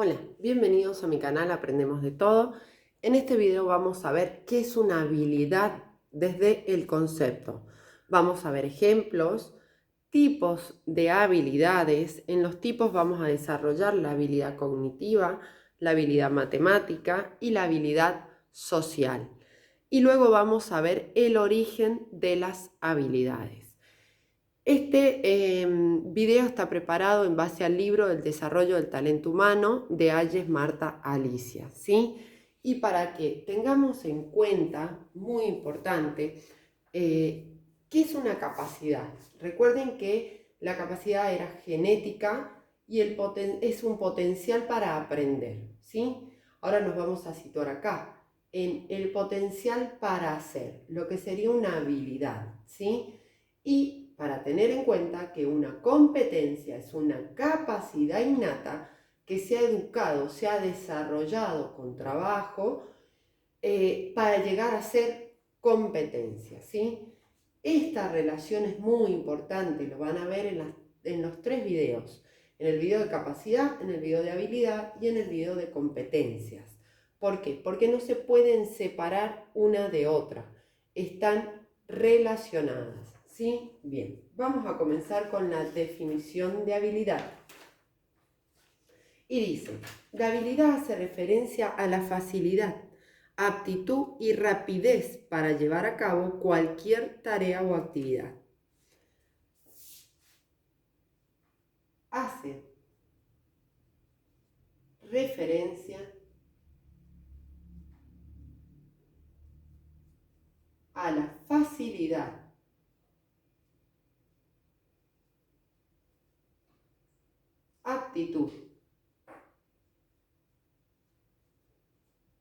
Hola, bienvenidos a mi canal Aprendemos de Todo. En este video vamos a ver qué es una habilidad desde el concepto. Vamos a ver ejemplos, tipos de habilidades. En los tipos vamos a desarrollar la habilidad cognitiva, la habilidad matemática y la habilidad social. Y luego vamos a ver el origen de las habilidades. Este video está preparado en base al libro El desarrollo del talento humano de Ayes Marta Alicia, ¿sí? Y para que tengamos en cuenta, muy importante, ¿qué es una capacidad? Recuerden que la capacidad era genética y es un potencial para aprender, ¿sí? Ahora nos vamos a situar acá, en el potencial para hacer, lo que sería una habilidad, ¿sí? Y para tener en cuenta que una competencia es una capacidad innata que se ha educado, se ha desarrollado con trabajo para llegar a ser competencia, ¿sí? Esta relación es muy importante, lo van a ver en los tres videos. En el video de capacidad, en el video de habilidad y en el video de competencias. ¿Por qué? Porque no se pueden separar una de otra. Están relacionadas, ¿sí? Bien, vamos a comenzar con la definición de habilidad. Y dice, la habilidad hace referencia a la facilidad, aptitud y rapidez para llevar a cabo cualquier tarea o actividad. Hace referencia a la facilidad, aptitud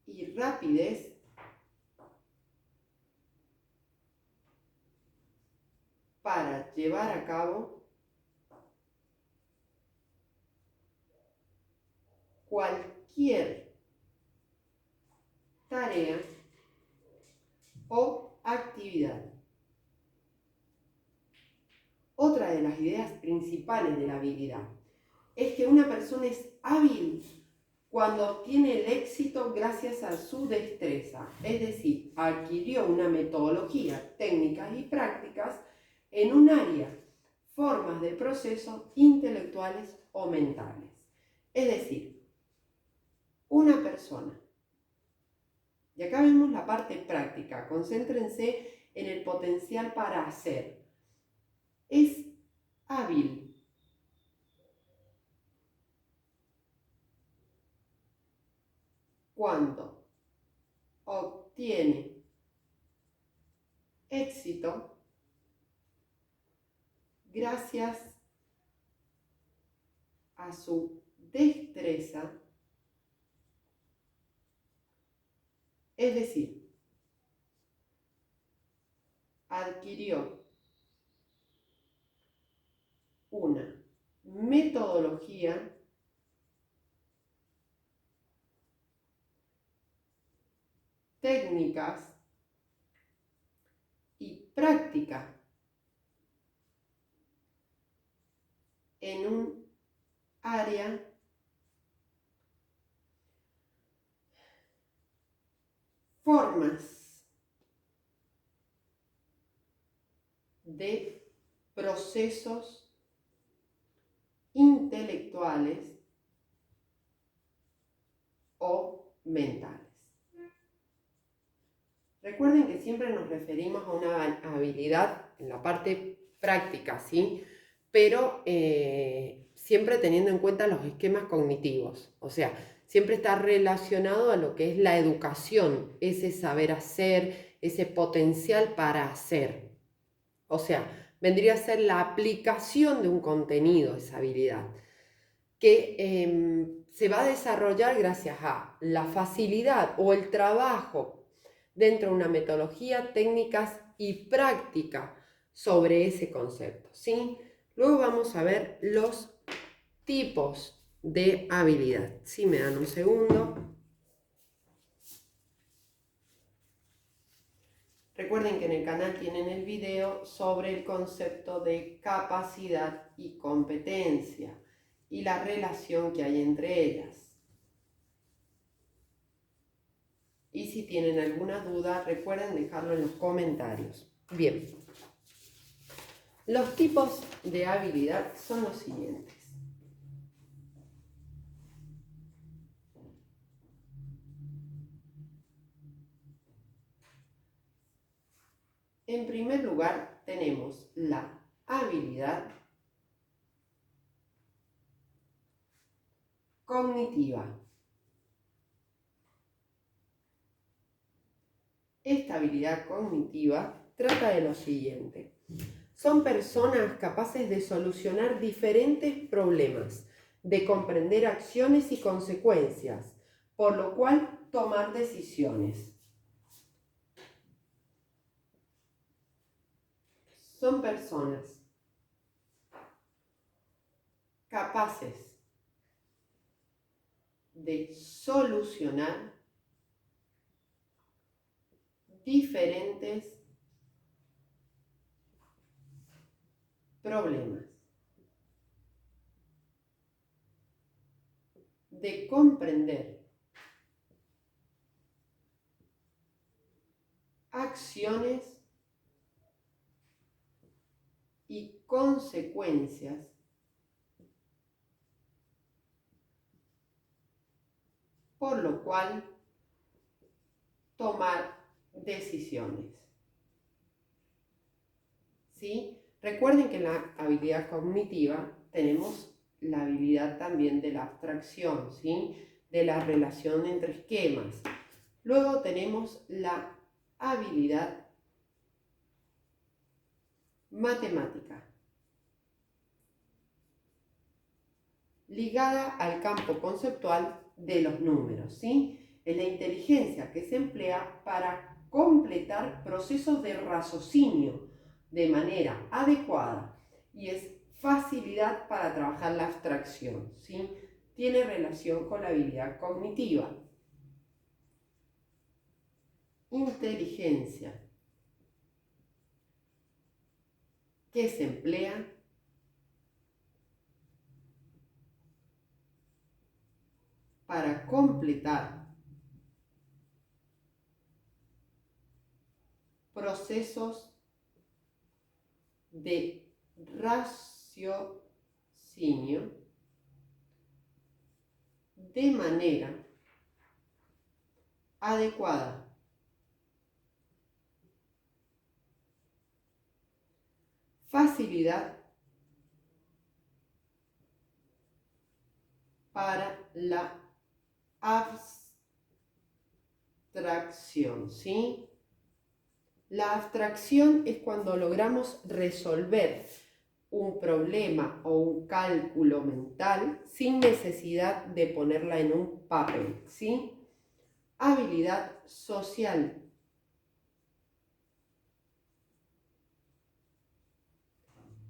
y rapidez para llevar a cabo cualquier tarea o actividad. Otra de las ideas principales de la habilidad es que una persona es hábil cuando obtiene el éxito gracias a su destreza, es decir, adquirió una metodología, técnicas y prácticas en un área, formas de proceso intelectuales o mentales. Es decir, una persona, y acá vemos la parte práctica, concéntrense en el potencial para hacer, es hábil cuando obtiene éxito gracias a su destreza, es decir, adquirió una metodología, técnicas y práctica en un área formas de procesos intelectuales o mentales. Recuerden que siempre nos referimos a una habilidad en la parte práctica, ¿sí? Pero siempre teniendo en cuenta los esquemas cognitivos. O sea, siempre está relacionado a lo que es la educación, ese saber hacer, ese potencial para hacer. O sea, vendría a ser la aplicación de un contenido, esa habilidad, que se va a desarrollar gracias a la facilidad o el trabajo dentro de una metodología, técnicas y práctica sobre ese concepto, ¿sí? Luego vamos a ver los tipos de habilidad. Si me dan un segundo. Recuerden que en el canal tienen el video sobre el concepto de capacidad y competencia y la relación que hay entre ellas. y si tienen alguna duda recuerden dejarlo en los comentarios. Bien, los tipos de habilidad son los siguientes. En primer lugar tenemos la habilidad cognitiva. Esta habilidad cognitiva trata de lo siguiente. Son personas capaces de solucionar diferentes problemas, de comprender acciones y consecuencias, por lo cual tomar decisiones. Son personas capaces de solucionar diferentes problemas, de comprender acciones y consecuencias por lo cual tomar decisiones. ¿Sí? Recuerden que en la habilidad cognitiva tenemos la habilidad también de la abstracción, ¿sí? De la relación entre esquemas. Luego tenemos la habilidad matemática, ligada al campo conceptual de los números, ¿sí? Es la inteligencia que se emplea para completar procesos de raciocinio de manera adecuada y es facilidad para trabajar la abstracción, ¿sí? Tiene relación con la habilidad cognitiva. Inteligencia que se emplea para completar procesos de raciocinio de manera adecuada. Facilidad para la abstracción, ¿sí? La abstracción es cuando logramos resolver un problema o un cálculo mental sin necesidad de ponerla en un papel, ¿sí? Habilidad social.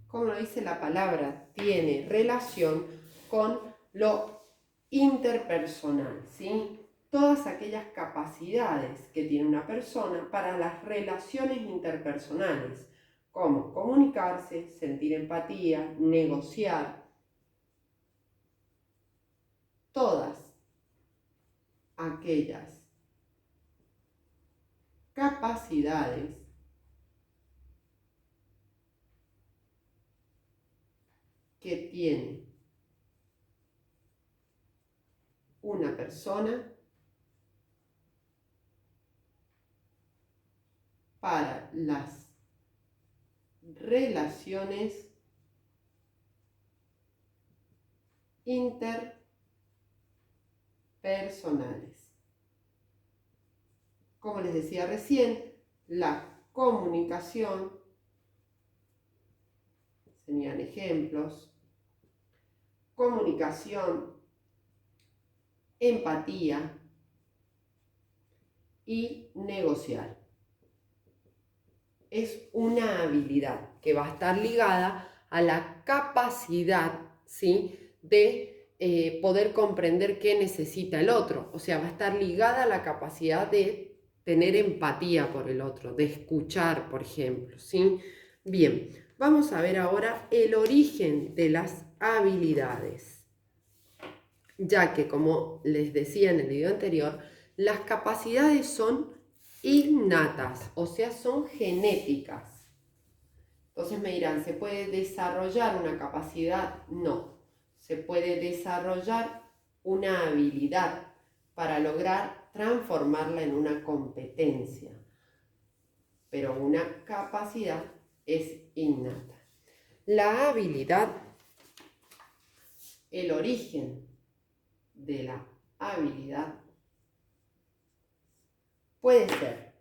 Como lo dice la palabra, tiene relación con lo interpersonal, ¿sí? Todas aquellas capacidades que tiene una persona para las relaciones interpersonales, como comunicarse, sentir empatía, negociar, todas aquellas capacidades que tiene una persona para las relaciones interpersonales. Como les decía recién, la comunicación, serían ejemplos, comunicación, empatía y negociar. Es una habilidad que va a estar ligada a la capacidad, ¿sí?, de poder comprender qué necesita el otro. O sea, va a estar ligada a la capacidad de tener empatía por el otro, de escuchar, por ejemplo, ¿sí? Bien, vamos a ver ahora el origen de las habilidades, ya que, como les decía en el video anterior, Las capacidades son innatas, o sea, son genéticas. Entonces me dirán, ¿se puede desarrollar una capacidad? No. Se puede desarrollar una habilidad para lograr transformarla en una competencia. Pero una capacidad es innata. La habilidad, el origen de la habilidad puede ser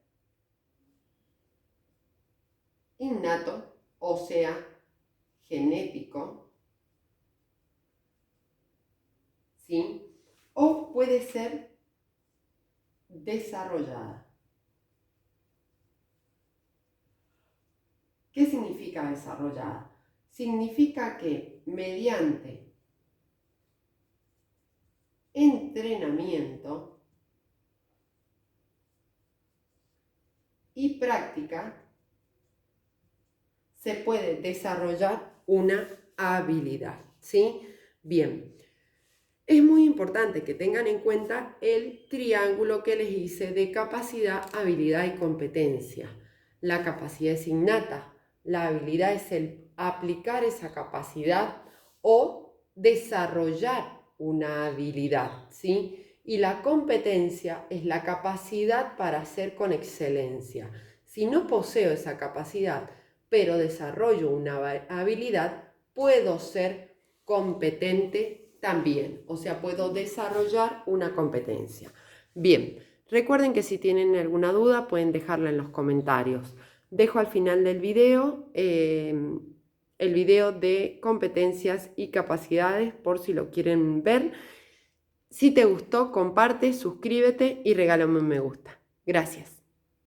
innato, o sea, genético, ¿sí? O puede ser desarrollada. ¿Qué significa desarrollada? Significa que mediante entrenamiento y práctica se puede desarrollar una habilidad, ¿sí? Bien, es muy importante que tengan en cuenta el triángulo que les hice de capacidad, habilidad y competencia. La capacidad es innata, la habilidad es el aplicar esa capacidad o desarrollar una habilidad, ¿sí? Y la competencia es la capacidad para hacer con excelencia. Si no poseo esa capacidad, pero desarrollo una habilidad, puedo ser competente también, o sea, puedo desarrollar una competencia. Bien, recuerden que si tienen alguna duda pueden dejarla en los comentarios. Dejo al final del video el video de competencias y capacidades por si lo quieren ver. Si te gustó, comparte, suscríbete y regálame un me gusta. Gracias.